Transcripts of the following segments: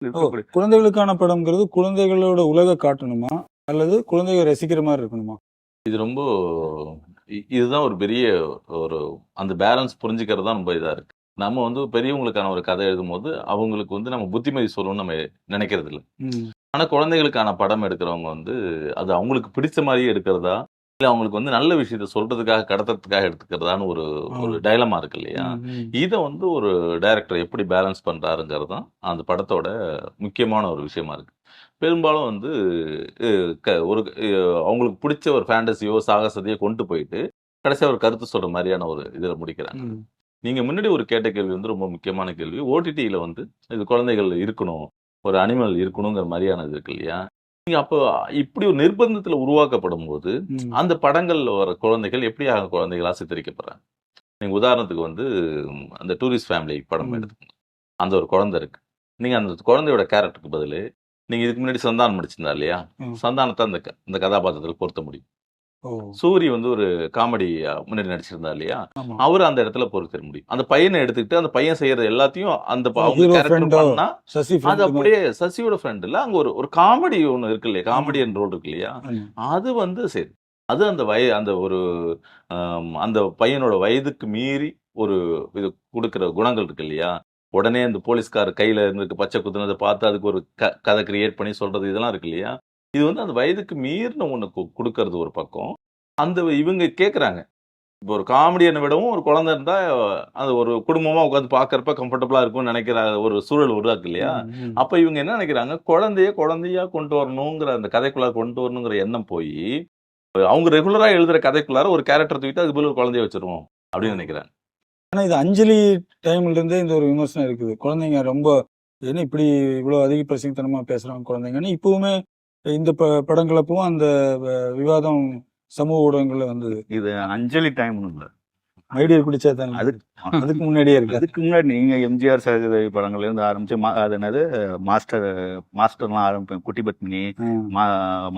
இருக்கக்கூடிய குழந்தைகளுக்கான படம்ங்கிறது குழந்தைகளோட உலக காட்டணுமா அல்லது குழந்தைகள் ரசிக்கிற மாதிரி இருக்கணுமா? இது ரொம்ப இதுதான் ஒரு பெரிய ஒரு அந்த பேலன்ஸ் புரிஞ்சுக்கிறது தான் ரொம்ப இதா இருக்கு. நம்ம வந்து பெரியவங்களுக்கான ஒரு கதை எழுதும்போது, அவங்களுக்கு வந்து நம்ம புத்திமதி சொல்லணும்னு நம்ம நினைக்கிறது இல்ல. ம். ஆனா குழந்தைகளுக்கான படம் எடுக்கிறவங்க வந்து, அது அவங்களுக்கு பிடிச்ச மாரியே எடுக்கிறதா, இல்ல அவங்களுக்கு வந்து நல்ல விஷயத்த சொல்றதுக்காக, கடத்துறதுக்காக எடுத்துக்கிறதான்னு ஒரு ஒரு டைலமா இருக்கு இல்லையா? இத வந்து ஒரு டைரக்டர் எப்படி பேலன்ஸ் பண்றாருங்கிறது தான் அந்த படத்தோட முக்கியமான ஒரு விஷயமா இருக்கு. பெரும்பாலும் வந்து அ க ஒரு அவங்களுக்கு பிடிச்ச ஒரு ஃபேண்டஸியோ, சாகசத்தையோ கொண்டு போயிட்டு, கடைசியா ஒரு கருத்து சொல்ற மாரியான ஒரு இதுல முடிக்கிறாங்க. நீங்க முன்னாடி ஒரு கேட்ட கேள்வி வந்து ரொம்ப முக்கியமான கேள்வி. ஓடிடில வந்து இது குழந்தைகள் இருக்கணும். ஒரு அனிமல் இருக்கணுங்கிற மாரியான இது இருக்கு இல்லையா? நீங்க அப்போ இப்படி ஒரு நிர்பந்தத்துல உருவாக்கப்படும்போது, அந்த படங்கள்ல வர குழந்தைகள் எப்படியாக குழந்தைகளா சித்தரிக்கப்படுறாங்க? நீங்க உதாரணத்துக்கு வந்து அந்த டூரிஸ்ட் ஃபேமிலி படம் எடுத்துக்கோங்க. அந்த ஒரு குழந்தை இருக்கு. நீங்க அந்த குழந்தையோட கேரக்டருக்கு பதிலு, நீங்க இதுக்கு முன்னாடி சந்தானம் நடிச்சிருந்தார் இல்லையா? சந்தானத்த அந்த கதாபாத்திரத்துல பொருத்த முடியும். சூரி வந்து ஒரு காமெடி முன்னாடி நடிச்சிருந்தார் இல்லையா? அவரு அந்த இடத்துல பொறுத்திட முடியும். அந்த பையன எடுத்துக்கிட்டு, அந்த பையன் செய்யறது எல்லாத்தையும் அந்த அவங்க கேரக்டர் பண்ணா, அது அப்படியே சசியோட ஃப்ரெண்ட் இல்ல. அங்க ஒரு ஒரு காமெடி ஒண்ணு இருக்கு இல்லையா? காமெடியன் ரோல் இருக்கு இல்லையா? அது வந்து சரி. அது அந்த அந்த ஒரு அந்த பையனோட வயதுக்கு மீறி ஒரு இது குடுக்குற குணங்கள் இருக்கு இல்லையா? உடனே அந்த போலீஸ்கார் கையில இருந்து பச்சை குத்துனத பார்த்து அதுக்கு ஒரு கதை கிரியேட் பண்ணி சொல்றது இதெல்லாம் இருக்கு இல்லையா? இது வந்து அந்த வயதுக்கு மீறின ஒண்ணு குடுக்கறது ஒரு பக்கம். அந்த இவங்க கேட்கறாங்க. இப்போ ஒரு காமெடியன விடவும் ஒரு குழந்தை இருந்தா, அது ஒரு குடும்பமா உட்கார்ந்து பார்க்கறப்ப கம்ஃபர்டபுளா இருக்கும்னு நெனைக்கிற ஒரு சூழல் உருவாக்கு இல்லையா? அப்ப இவங்க என்ன நெனைக்கிறாங்க, குழந்தைய குழந்தையா கொண்டு வரணுங்கிற அந்த கதைக்குள்ள கொண்டு வரணுங்கிற எண்ணம் போயி, அவங்க ரெகுலரா எழுதுற கதைக்குள்ளார ஒரு கேரக்டர் தூக்கிட்டு அதுக்கு பதிலா ஒரு குழந்தைய வச்சுருவோம் அப்படின்னு நெனைக்கிறாங்க. ஆனா இது அஞ்சலி டைம்ல இருந்தே இந்த ஒரு விமர்சனம் இருக்குது. குழந்தைங்க ரொம்ப என்ன இப்படி இவ்வளவு அதிக பிரசங்கத்தனமா பேசுறாங்க குழந்தைங்கன்னு இப்பவுமே இந்த படங்களப்பவும் அந்த விவாதம் சமூக ஊடகங்கள்ல வந்தது. இது அஞ்சலி டைம்னு இல்ல. ஐடியா குடிச்சா தானே. அதுக்கு முன்னாடியே இருக்கு. அதுக்கு முன்னாடி நீங்க எம்ஜிஆர் சரஸ்வதி படங்கள்ல இருந்து ஆரம்பிச்சு அது என்னது மாஸ்டர்லாம் ஆரம்பிப்பேன். குட்டி பத்மினி,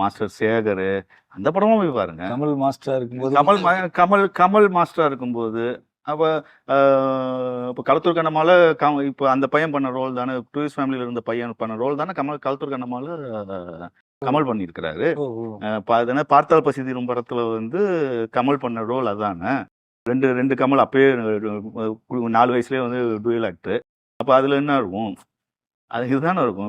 மாஸ்டர் சேகர், அந்த படமும் போய் பாருங்க. கமல் மாஸ்டரா இருக்கும்போது கமல் மாஸ்டரா இருக்கும்போது அப்ப இப்போ களத்தூர் கண்ணம்மால இப்போ அந்த பையன் பண்ண ரோல் தானே, டூரிஸ்ட் ஃபேமிலியில இருந்த பையன் பண்ண ரோல் தானே களத்தூர் கண்ணம்மால கமல் பண்ணியிருக்கிறாரு. பார்த்தால் பசி தீரும் படத்துல வந்து கமல் பண்ண ரோல் அதானே. ரெண்டு கமல் அப்பயே 4 வயசுலேயே வந்து டூயல் ஆக்டர். அப்போ அதில் என்ன இருக்கும்? அது இதுதானே இருக்கும்.